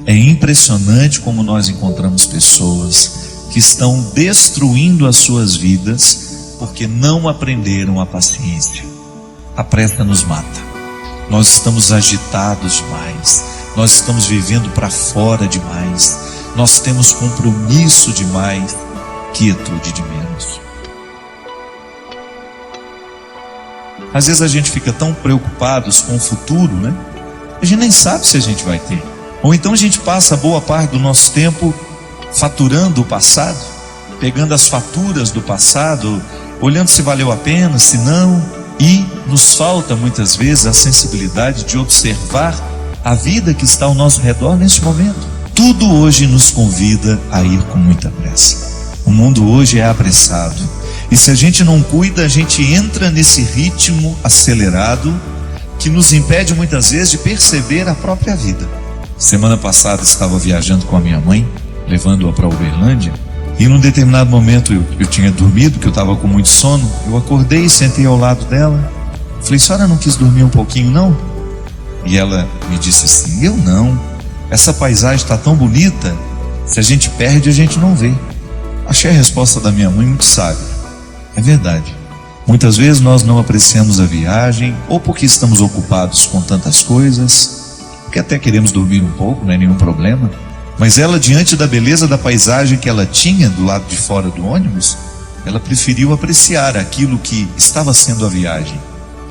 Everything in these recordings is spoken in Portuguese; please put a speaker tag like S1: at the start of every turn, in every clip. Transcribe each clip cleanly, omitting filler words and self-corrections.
S1: É impressionante como nós encontramos pessoas que estão destruindo as suas vidas porque não aprenderam a paciência. A pressa nos mata. Nós estamos agitados demais. Nós estamos vivendo para fora demais. Nós temos compromisso demais, quietude de menos. Às vezes a gente fica tão preocupados com o futuro, né? A gente nem sabe se a gente vai ter. Ou então a gente passa boa parte do nosso tempo faturando o passado, pegando as faturas do passado, olhando se valeu a pena, se não, e nos falta muitas vezes a sensibilidade de observar a vida que está ao nosso redor nesse momento. Tudo hoje nos convida a ir com muita pressa. O mundo hoje é apressado. E se a gente não cuida, a gente entra nesse ritmo acelerado que nos impede muitas vezes de perceber a própria vida. Semana passada estava viajando com a minha mãe, levando-a para Uberlândia, e num determinado momento eu tinha dormido, porque eu estava com muito sono. Eu acordei e sentei ao lado dela. Falei: senhora não quis dormir um pouquinho não? E ela me disse assim: eu não, essa paisagem está tão bonita, se a gente perde a gente não vê. Achei a resposta da minha mãe muito sábia. É verdade. Muitas vezes nós não apreciamos a viagem, ou porque estamos ocupados com tantas coisas, porque até queremos dormir um pouco, não é nenhum problema. Mas ela, diante da beleza da paisagem que ela tinha do lado de fora do ônibus, ela preferiu apreciar aquilo que estava sendo a viagem.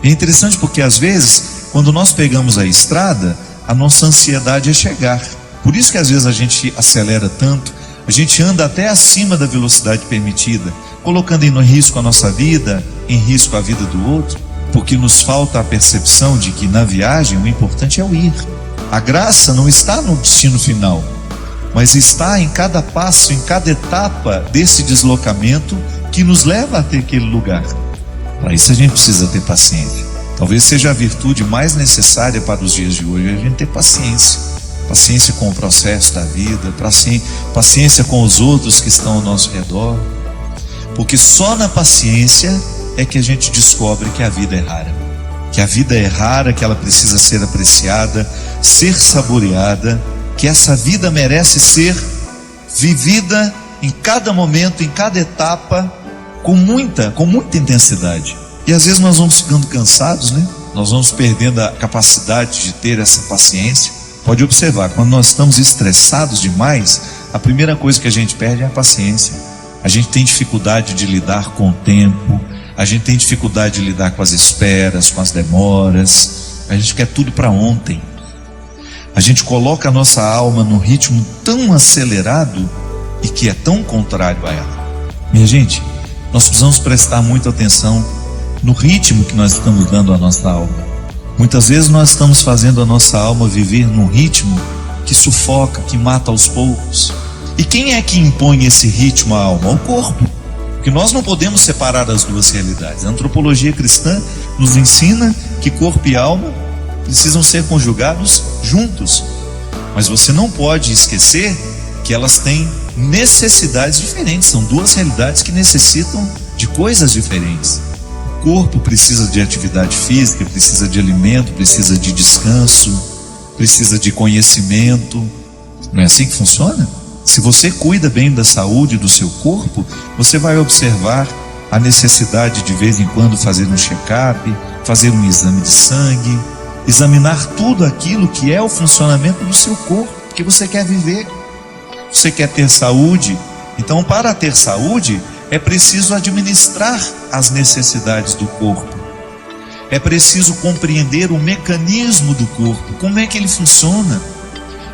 S1: É interessante porque às vezes, quando nós pegamos a estrada, a nossa ansiedade é chegar. Por isso que às vezes a gente acelera tanto, a gente anda até acima da velocidade permitida, colocando em risco a nossa vida, em risco a vida do outro, porque nos falta a percepção de que na viagem o importante é o ir. A graça não está no destino final, mas está em cada passo, em cada etapa desse deslocamento que nos leva até aquele lugar. Para isso a gente precisa ter paciência. Talvez seja a virtude mais necessária para os dias de hoje, a gente ter paciência. Paciência com o processo da vida, paciência com os outros que estão ao nosso redor. Porque só na paciência é que a gente descobre que a vida é rara. Que a vida é rara, que ela precisa ser apreciada, ser saboreada, que essa vida merece ser vivida em cada momento, em cada etapa, com muita intensidade. E às vezes nós vamos ficando cansados, né? Nós vamos perdendo a capacidade de ter essa paciência. Pode observar, quando nós estamos estressados demais, a primeira coisa que a gente perde é a paciência. A gente tem dificuldade de lidar com o tempo, a gente tem dificuldade de lidar com as esperas, com as demoras, a gente quer tudo para ontem. A gente coloca a nossa alma num ritmo tão acelerado e que é tão contrário a ela. Minha gente, nós precisamos prestar muita atenção no ritmo que nós estamos dando à nossa alma. Muitas vezes nós estamos fazendo a nossa alma viver num ritmo que sufoca, que mata aos poucos. E quem é que impõe esse ritmo à alma? O corpo. Porque nós não podemos separar as duas realidades. A antropologia cristã nos ensina que corpo e alma precisam ser conjugados juntos. Mas você não pode esquecer que elas têm necessidades diferentes. São duas realidades que necessitam de coisas diferentes. O corpo precisa de atividade física, precisa de alimento, precisa de descanso, precisa de conhecimento. Não é assim que funciona? Se você cuida bem da saúde do seu corpo, você vai observar a necessidade de vez em quando fazer um check-up, fazer um exame de sangue, examinar tudo aquilo que é o funcionamento do seu corpo, porque você quer viver, você quer ter saúde. Então, para ter saúde, é preciso administrar as necessidades do corpo. É preciso compreender o mecanismo do corpo, como é que ele funciona,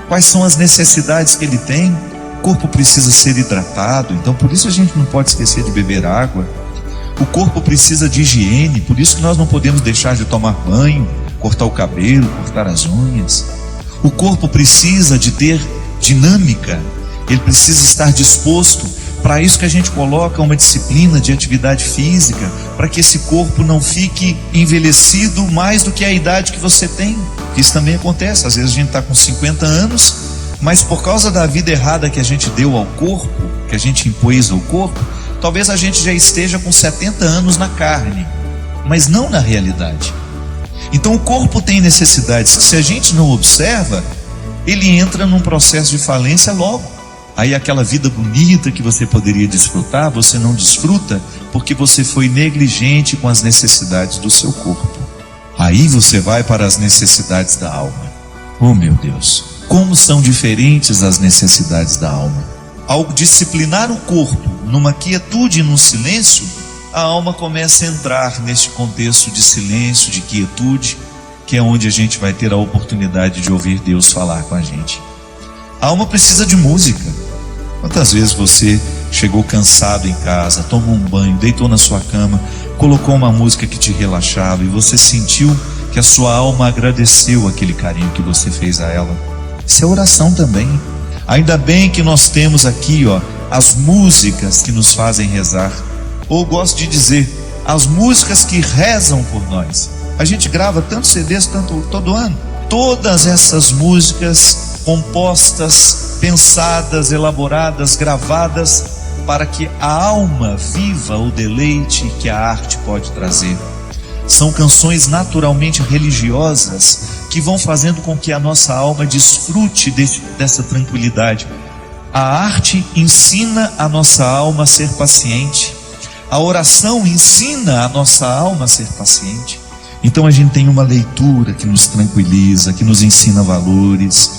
S1: quais são as necessidades que ele tem. O corpo precisa ser hidratado, então por isso a gente não pode esquecer de beber água. O corpo precisa de higiene, por isso que nós não podemos deixar de tomar banho, cortar o cabelo, cortar as unhas. O corpo precisa de ter dinâmica, ele precisa estar disposto. Para isso que a gente coloca uma disciplina de atividade física, para que esse corpo não fique envelhecido mais do que a idade que você tem. Isso também acontece, às vezes a gente está com 50 anos, mas por causa da vida errada que a gente deu ao corpo, que a gente impôs ao corpo, talvez a gente já esteja com 70 anos na carne, mas não na realidade. Então o corpo tem necessidades que, se a gente não observa, ele entra num processo de falência logo. Aí aquela vida bonita que você poderia desfrutar, você não desfruta porque você foi negligente com as necessidades do seu corpo. Aí você vai para as necessidades da alma. Oh meu Deus, como são diferentes as necessidades da alma. Ao disciplinar o corpo numa quietude e num silêncio, a alma começa a entrar neste contexto de silêncio, de quietude, que é onde a gente vai ter a oportunidade de ouvir Deus falar com a gente. A alma precisa de música. Quantas vezes você chegou cansado em casa, tomou um banho, deitou na sua cama, colocou uma música que te relaxava e você sentiu que a sua alma agradeceu aquele carinho que você fez a ela? Isso é oração também. Ainda bem que nós temos aqui, as músicas que nos fazem rezar. Ou gosto de dizer, as músicas que rezam por nós. A gente grava tantos CDs todo ano. Todas essas músicas compostas, pensadas, elaboradas, gravadas, para que a alma viva o deleite que a arte pode trazer. São canções naturalmente religiosas que vão fazendo com que a nossa alma desfrute dessa tranquilidade. A arte ensina a nossa alma a ser paciente. A oração ensina a nossa alma a ser paciente. Então a gente tem uma leitura que nos tranquiliza, que nos ensina valores,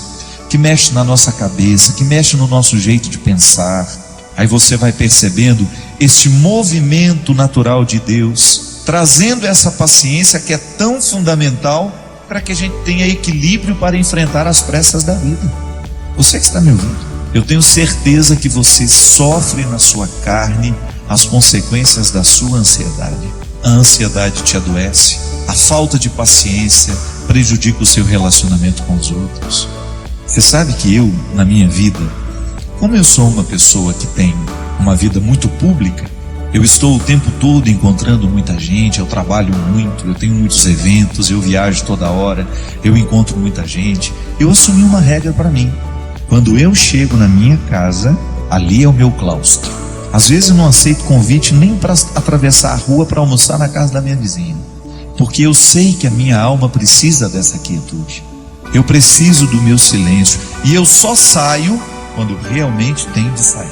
S1: que mexe na nossa cabeça, que mexe no nosso jeito de pensar. Aí você vai percebendo este movimento natural de Deus, trazendo essa paciência que é tão fundamental para que a gente tenha equilíbrio para enfrentar as pressas da vida. Você que está me ouvindo, eu tenho certeza que você sofre na sua carne as consequências da sua ansiedade. A ansiedade te adoece, a falta de paciência prejudica o seu relacionamento com os outros. Você sabe que eu, na minha vida, como eu sou uma pessoa que tem uma vida muito pública, eu estou o tempo todo encontrando muita gente, eu trabalho muito, eu tenho muitos eventos, eu viajo toda hora, eu encontro muita gente. Eu assumi uma regra para mim: quando eu chego na minha casa, ali é o meu claustro. Às vezes eu não aceito convite nem para atravessar a rua para almoçar na casa da minha vizinha, porque eu sei que a minha alma precisa dessa quietude. Eu preciso do meu silêncio, e eu só saio quando realmente tenho de sair.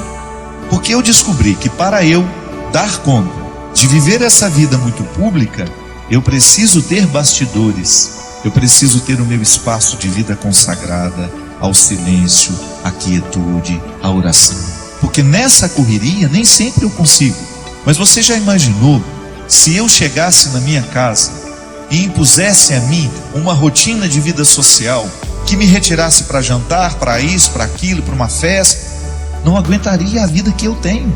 S1: Porque eu descobri que para eu dar conta de viver essa vida muito pública, eu preciso ter bastidores, eu preciso ter o meu espaço de vida consagrada ao silêncio, à quietude, à oração. Porque nessa correria nem sempre eu consigo. Mas você já imaginou se eu chegasse na minha casa e impusesse a mim uma rotina de vida social que me retirasse para jantar, para isso, para aquilo, para uma festa? Não aguentaria a vida que eu tenho.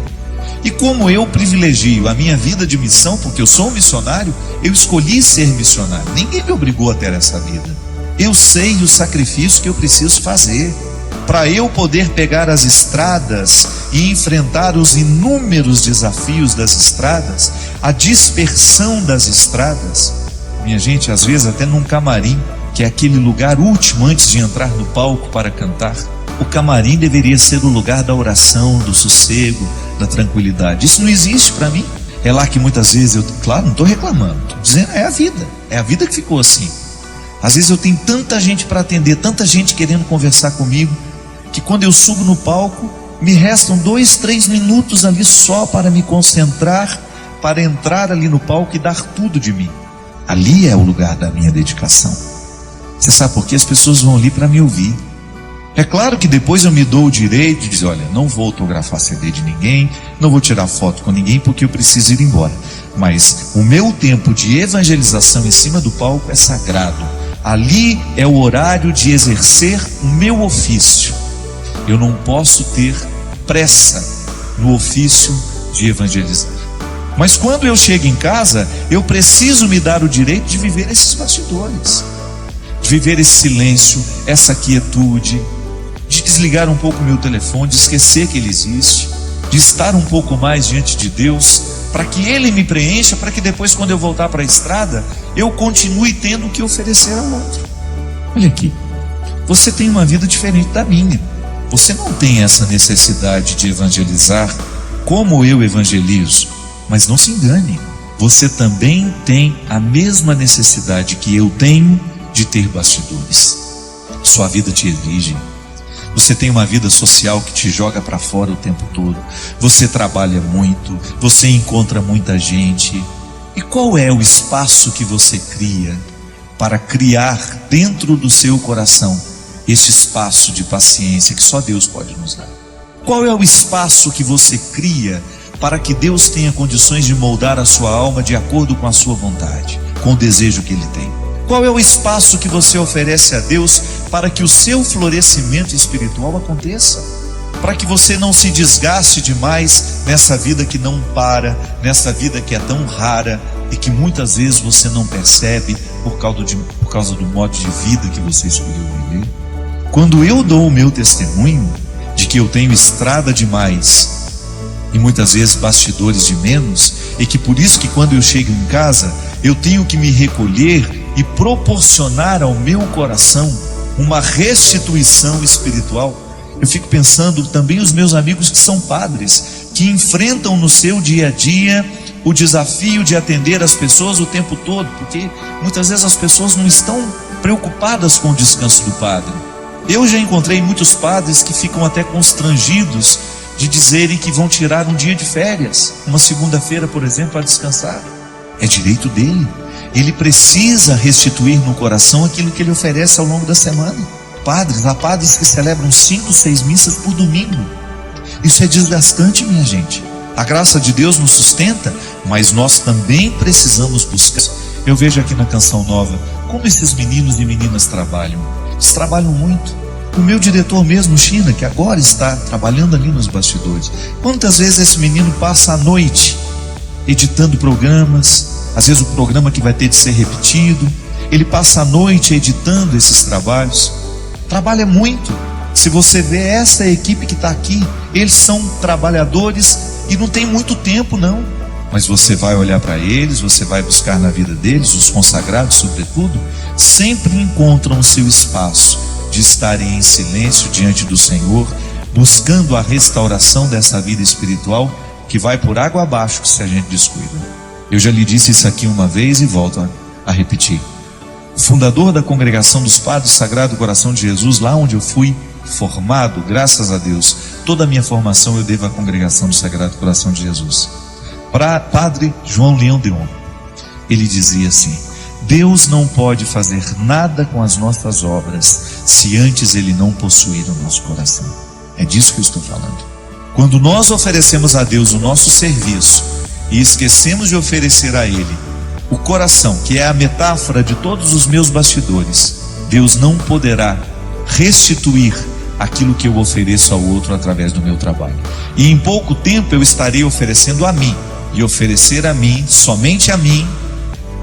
S1: E como eu privilegio a minha vida de missão, porque eu sou um missionário, eu escolhi ser missionário. Ninguém me obrigou a ter essa vida. Eu sei o sacrifício que eu preciso fazer para eu poder pegar as estradas e enfrentar os inúmeros desafios das estradas, a dispersão das estradas. Minha gente, às vezes até num camarim, que é aquele lugar último antes de entrar no palco para cantar, o camarim deveria ser o lugar da oração, do sossego, da tranquilidade. Isso não existe para mim. É lá que muitas vezes claro, não estou reclamando, estou dizendo, é a vida que ficou assim. Às vezes eu tenho tanta gente para atender, tanta gente querendo conversar comigo, que quando eu subo no palco, me restam 2, 3 minutos ali só para me concentrar, para entrar ali no palco e dar tudo de mim. Ali é o lugar da minha dedicação. Você sabe por quê? As pessoas vão ali para me ouvir. É claro que depois eu me dou o direito de dizer, olha, não vou autografar CD de ninguém, não vou tirar foto com ninguém porque eu preciso ir embora. Mas o meu tempo de evangelização em cima do palco é sagrado. Ali é o horário de exercer o meu ofício. Eu não posso ter pressa no ofício de evangelizar. Mas quando eu chego em casa, eu preciso me dar o direito de viver esses bastidores, de viver esse silêncio, essa quietude, de desligar um pouco o meu telefone, de esquecer que ele existe, de estar um pouco mais diante de Deus, para que Ele me preencha, para que depois, quando eu voltar para a estrada, eu continue tendo o que oferecer ao outro. Olha aqui, você tem uma vida diferente da minha. Você não tem essa necessidade de evangelizar como eu evangelizo. Mas não se engane, você também tem a mesma necessidade que eu tenho de ter bastidores. Sua vida te exige. Você tem uma vida social que te joga para fora o tempo todo. Você trabalha muito, você encontra muita gente. E qual é o espaço que você cria para criar dentro do seu coração esse espaço de paciência que só Deus pode nos dar? Qual é o espaço que você cria para que Deus tenha condições de moldar a sua alma de acordo com a sua vontade, com o desejo que Ele tem? Qual é o espaço que você oferece a Deus para que o seu florescimento espiritual aconteça? Para que você não se desgaste demais nessa vida que não para, nessa vida que é tão rara e que muitas vezes você não percebe por causa do modo de vida que você escolheu viver. Quando eu dou o meu testemunho de que eu tenho estrada demais e muitas vezes bastidores de menos, e que por isso que quando eu chego em casa eu tenho que me recolher e proporcionar ao meu coração uma restituição espiritual, eu fico pensando também os meus amigos que são padres, que enfrentam no seu dia a dia o desafio de atender as pessoas o tempo todo, porque muitas vezes as pessoas não estão preocupadas com o descanso do padre. Eu já encontrei muitos padres que ficam até constrangidos de dizerem que vão tirar um dia de férias, uma segunda-feira, por exemplo, para descansar. É direito dele. Ele precisa restituir no coração aquilo que ele oferece ao longo da semana. Há padres que celebram 5, 6 missas por domingo. Isso é desgastante, minha gente. A graça de Deus nos sustenta, mas nós também precisamos buscar. Eu vejo aqui na Canção Nova como esses meninos e meninas trabalham. Eles trabalham muito. O meu diretor mesmo, China, que agora está trabalhando ali nos bastidores, quantas vezes esse menino passa a noite editando programas, às vezes o programa que vai ter de ser repetido, ele passa a noite editando esses trabalhos, trabalha muito. Se você vê essa equipe que está aqui, eles são trabalhadores e não tem muito tempo não, mas você vai olhar para eles, você vai buscar na vida deles, os consagrados sobretudo, sempre encontram o seu espaço de estarem em silêncio diante do Senhor, buscando a restauração dessa vida espiritual que vai por água abaixo se a gente descuida. Eu já lhe disse isso aqui uma vez e volto a repetir. O fundador da Congregação dos Padres Sagrado Coração de Jesus, lá onde eu fui formado, graças a Deus, toda a minha formação eu devo à Congregação do Sagrado Coração de Jesus. Padre João Leão Deon, ele dizia assim: Deus não pode fazer nada com as nossas obras se antes Ele não possuir o nosso coração. É disso que eu estou falando. Quando nós oferecemos a Deus o nosso serviço e esquecemos de oferecer a Ele o coração, que é a metáfora de todos os meus bastidores, Deus não poderá restituir aquilo que eu ofereço ao outro através do meu trabalho. E em pouco tempo eu estarei oferecendo a mim, e oferecer a mim, somente a mim,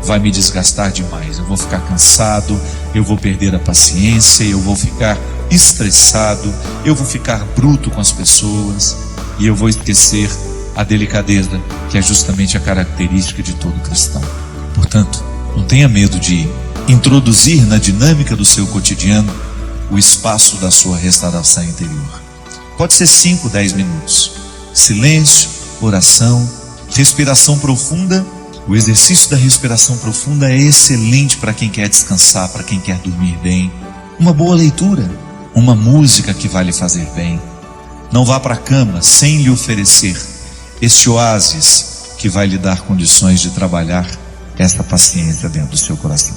S1: vai me desgastar demais. Eu vou ficar cansado, eu vou perder a paciência, eu vou ficar estressado, eu vou ficar bruto com as pessoas e eu vou esquecer a delicadeza, que é justamente a característica de todo cristão. Portanto, não tenha medo de introduzir na dinâmica do seu cotidiano o espaço da sua restauração interior. Pode ser 5, 10 minutos. Silêncio, oração, respiração profunda. O exercício da respiração profunda é excelente para quem quer descansar, para quem quer dormir bem. Uma boa leitura, uma música que vai lhe fazer bem. Não vá para a cama sem lhe oferecer esse oásis que vai lhe dar condições de trabalhar essa paciência dentro do seu coração.